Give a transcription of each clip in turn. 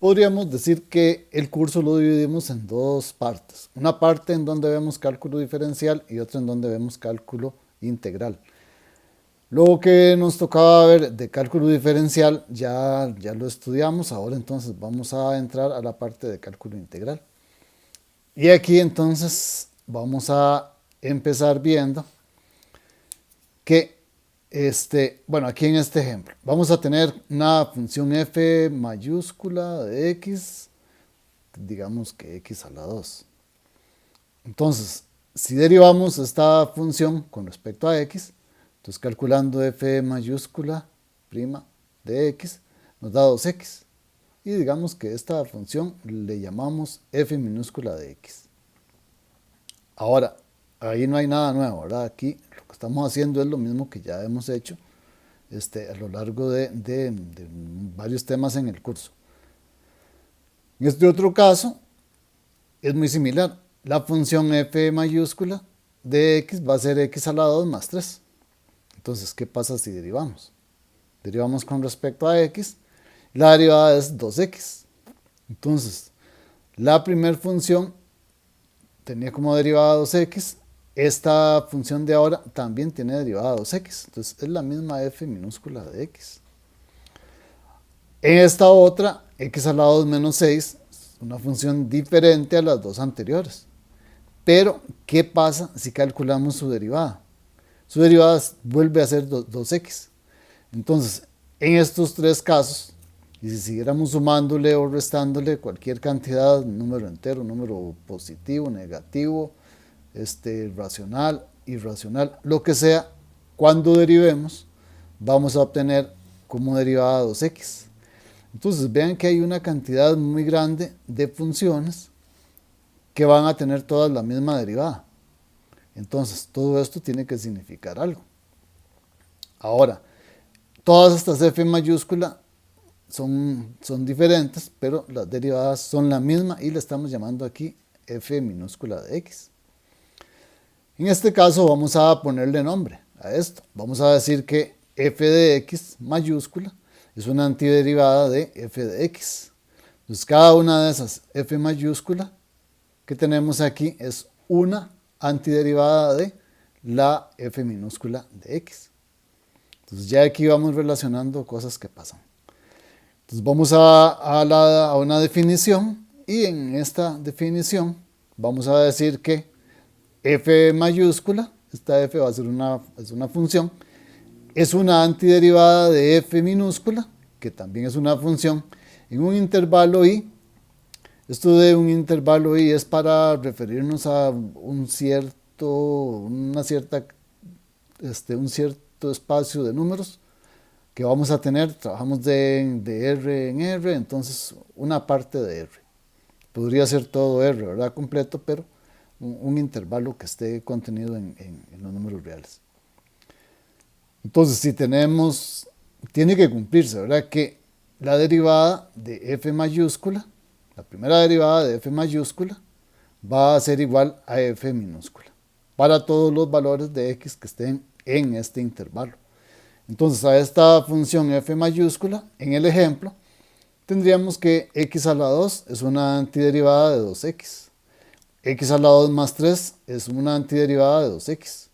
Podríamos decir que el curso lo dividimos en dos partes. Una parte en donde vemos cálculo diferencial y otra en donde vemos cálculo integral. Lo que nos tocaba ver de cálculo diferencial ya lo estudiamos, ahora entonces vamos a entrar a la parte de cálculo integral. Y aquí entonces vamos a empezar viendo que, bueno, aquí en este ejemplo, vamos a tener una función f mayúscula de x, digamos que x a la 2. Entonces, si derivamos esta función con respecto a x, entonces calculando f mayúscula prima de x, nos da 2x. Y digamos que esta función le llamamos f minúscula de x. Ahora, ahí no hay nada nuevo, ¿verdad? Aquí lo que estamos haciendo es lo mismo que ya hemos hecho a lo largo de varios temas en el curso. En este otro caso, es muy similar. La función f mayúscula de x va a ser x a la 2 más 3. Entonces, ¿qué pasa si derivamos? Derivamos con respecto a x. La derivada es 2x. Entonces, la primera función tenía como derivada 2x. Esta función de ahora también tiene derivada 2x. Entonces, es la misma f minúscula de x. En esta otra, x a la 2 menos 6, es una función diferente a las dos anteriores. Pero, ¿qué pasa si calculamos su derivada? Su derivada vuelve a ser 2x. Entonces, en estos tres casos, y si siguiéramos sumándole o restándole cualquier cantidad, número entero, número positivo, negativo, racional, irracional, lo que sea, cuando derivemos, vamos a obtener como derivada 2x. Entonces, vean que hay una cantidad muy grande de funciones que van a tener todas la misma derivada. Entonces, todo esto tiene que significar algo. Ahora, todas estas f mayúscula son diferentes, pero las derivadas son la misma y le estamos llamando aquí f minúscula de x. En este caso vamos a ponerle nombre a esto. Vamos a decir que f de x mayúscula es una antiderivada de f de x. Entonces, cada una de esas f mayúscula que tenemos aquí es una antiderivada de la f minúscula de x. Entonces ya aquí vamos relacionando cosas que pasan. Entonces vamos a una definición y en esta definición vamos a decir que f mayúscula, esta f va a ser es una función, es una antiderivada de f minúscula, que también es una función, en un intervalo i. Esto de un intervalo i es para referirnos a un cierto espacio de números que vamos a tener. Trabajamos de R en R, entonces una parte de R. Podría ser todo R, ¿verdad? Completo, pero un intervalo que esté contenido en los números reales. Entonces, si tiene que cumplirse, ¿verdad? Que la derivada de f mayúscula, la primera derivada de f mayúscula, va a ser igual a f minúscula, para todos los valores de x que estén en este intervalo. Entonces, a esta función f mayúscula, en el ejemplo, tendríamos que x a la 2 es una antiderivada de 2x. X a la 2 más 3 es una antiderivada de 2x.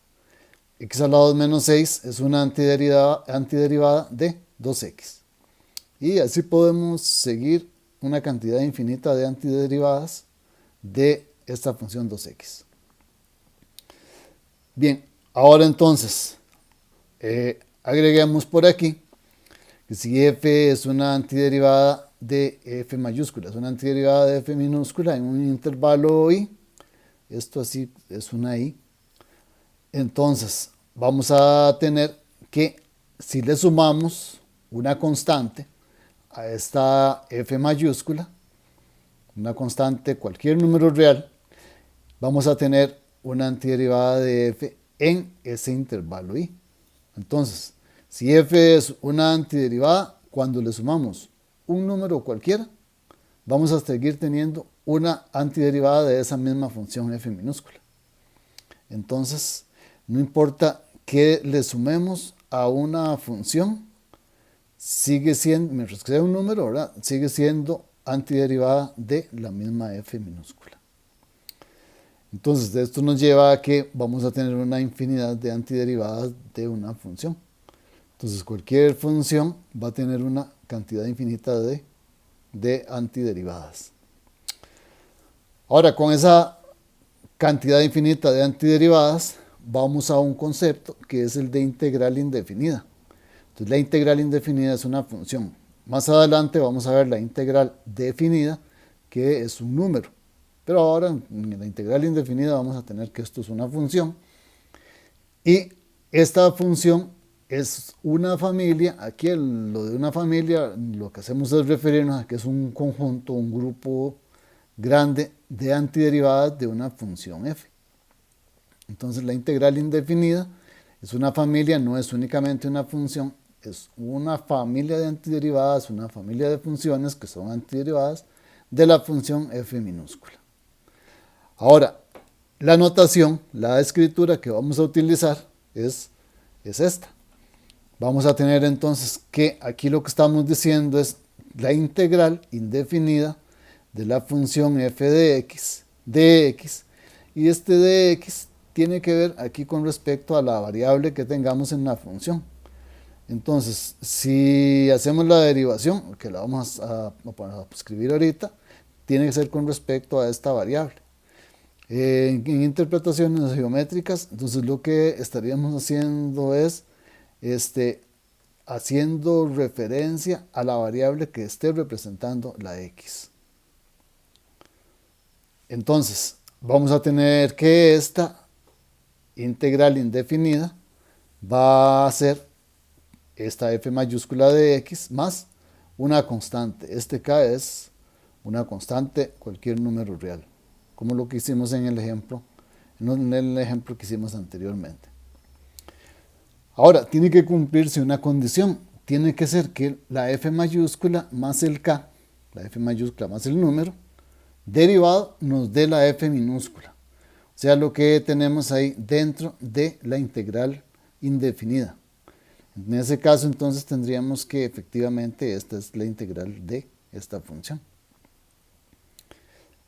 X a la 2 menos 6 es una antiderivada de 2x. Y así podemos seguir una cantidad infinita de antiderivadas de esta función 2x. Bien, ahora entonces, agreguemos por aquí que si f es una antiderivada de f mayúscula, es una antiderivada de f minúscula en un intervalo i, esto así es una i, entonces vamos a tener que si le sumamos una constante a esta f mayúscula, una constante, cualquier número real, vamos a tener una antiderivada de f en ese intervalo i. Entonces, si f es una antiderivada, cuando le sumamos un número cualquiera, vamos a seguir teniendo una antiderivada de esa misma función f minúscula. Entonces, no importa que le sumemos a una función, sigue siendo, mientras que sea un número, ¿verdad? Sigue siendo antiderivada de la misma f minúscula. Entonces, esto nos lleva a que vamos a tener una infinidad de antiderivadas de una función. Entonces, cualquier función va a tener una cantidad infinita de antiderivadas. Ahora, con esa cantidad infinita de antiderivadas, vamos a un concepto que es el de integral indefinida. Entonces, la integral indefinida es una función. Más adelante vamos a ver la integral definida, que es un número. Pero ahora en la integral indefinida vamos a tener que esto es una función. Y esta función es una familia. Aquí lo de una familia, lo que hacemos es referirnos a que es un conjunto, un grupo grande de antiderivadas de una función f. Entonces la integral indefinida es una familia, no es únicamente una función, es una familia de antiderivadas, una familia de funciones que son antiderivadas de la función f minúscula. Ahora, la notación, la escritura que vamos a utilizar es esta. Vamos a tener entonces que aquí lo que estamos diciendo es la integral indefinida de la función f de x, dx, y este dx tiene que ver aquí con respecto a la variable que tengamos en la función. Entonces, si hacemos la derivación, que la vamos a escribir ahorita, tiene que ser con respecto a esta variable. En interpretaciones geométricas, entonces lo que estaríamos haciendo es haciendo referencia a la variable que esté representando la x. Entonces, vamos a tener que esta integral indefinida va a ser esta f mayúscula de x más una constante. Este k es una constante, cualquier número real, como lo que hicimos en el ejemplo que hicimos anteriormente. Ahora, tiene que cumplirse una condición. Tiene que ser que la f mayúscula más el k, la f mayúscula más el número, derivado nos dé la f minúscula. O sea, lo que tenemos ahí dentro de la integral indefinida. En ese caso, entonces, tendríamos que efectivamente esta es la integral de esta función.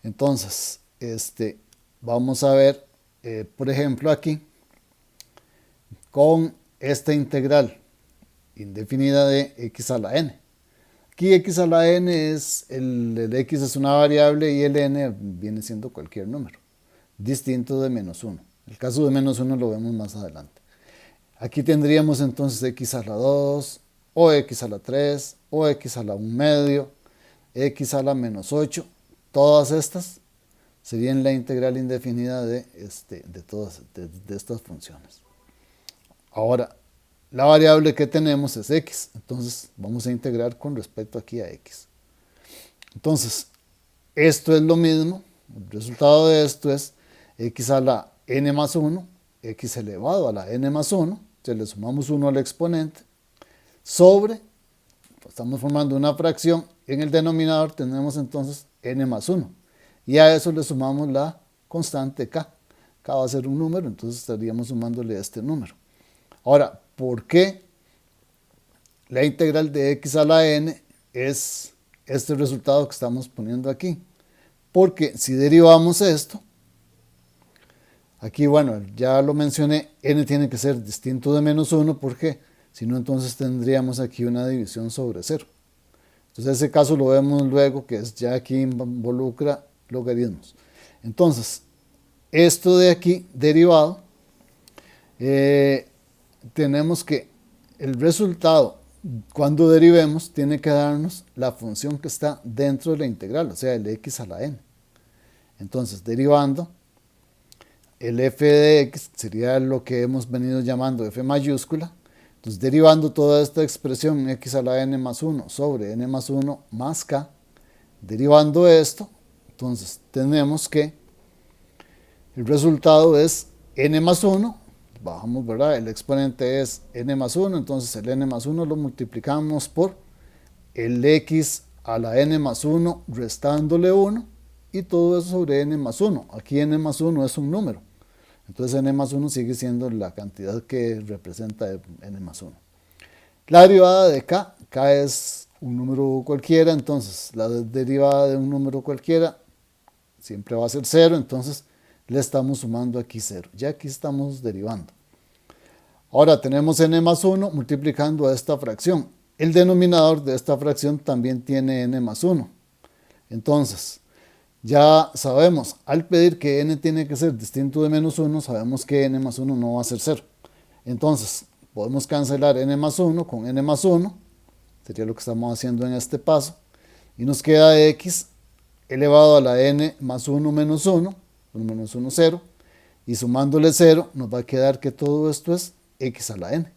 Entonces, vamos a ver, por ejemplo, aquí, con esta integral indefinida de x a la n. Aquí x a la n es, el x es una variable y el n viene siendo cualquier número, distinto de menos 1. El caso de menos 1 lo vemos más adelante. Aquí tendríamos entonces x a la 2, o x a la 3, o x a la 1 medio, x a la menos 8. Todas estas serían la integral indefinida de estas funciones. Ahora, la variable que tenemos es x, entonces vamos a integrar con respecto aquí a x. Entonces, esto es lo mismo, el resultado de esto es x a la n más 1, x elevado a la n más 1, si le sumamos 1 al exponente, sobre, estamos formando una fracción, en el denominador tenemos entonces n más 1, y a eso le sumamos la constante k. K va a ser un número, entonces estaríamos sumándole este número. Ahora, ¿por qué la integral de x a la n es este resultado que estamos poniendo aquí? Porque si derivamos esto, aquí, bueno, ya lo mencioné, n tiene que ser distinto de menos 1, porque si no, entonces tendríamos aquí una división sobre 0. Entonces, ese caso lo vemos luego, que es ya aquí involucra logaritmos. Entonces, esto de aquí, derivado, tenemos que el resultado, cuando derivemos, tiene que darnos la función que está dentro de la integral, o sea, el x a la n. Entonces, derivando, el f de x sería lo que hemos venido llamando f mayúscula. Entonces, derivando toda esta expresión x a la n más 1 sobre n más 1 más k, derivando esto, entonces tenemos que el resultado es n más 1, bajamos, ¿verdad? El exponente es n más 1, entonces el n más 1 lo multiplicamos por el x a la n más 1 restándole 1 y todo eso sobre n más 1. Aquí n más 1 es un número, entonces n más 1 sigue siendo la cantidad que representa n más 1. La derivada de k es un número cualquiera, entonces la derivada de un número cualquiera siempre va a ser 0, entonces le estamos sumando aquí 0. Ya aquí estamos derivando. Ahora tenemos n más 1 multiplicando a esta fracción. El denominador de esta fracción también tiene n más 1. Entonces, ya sabemos, al pedir que n tiene que ser distinto de menos 1, sabemos que n más 1 no va a ser 0. Entonces, podemos cancelar n más 1 con n más 1. Sería lo que estamos haciendo en este paso. Y nos queda x elevado a la n más 1 menos 1, 1 menos 1, 0. Y sumándole 0, nos va a quedar que todo esto es x a la n.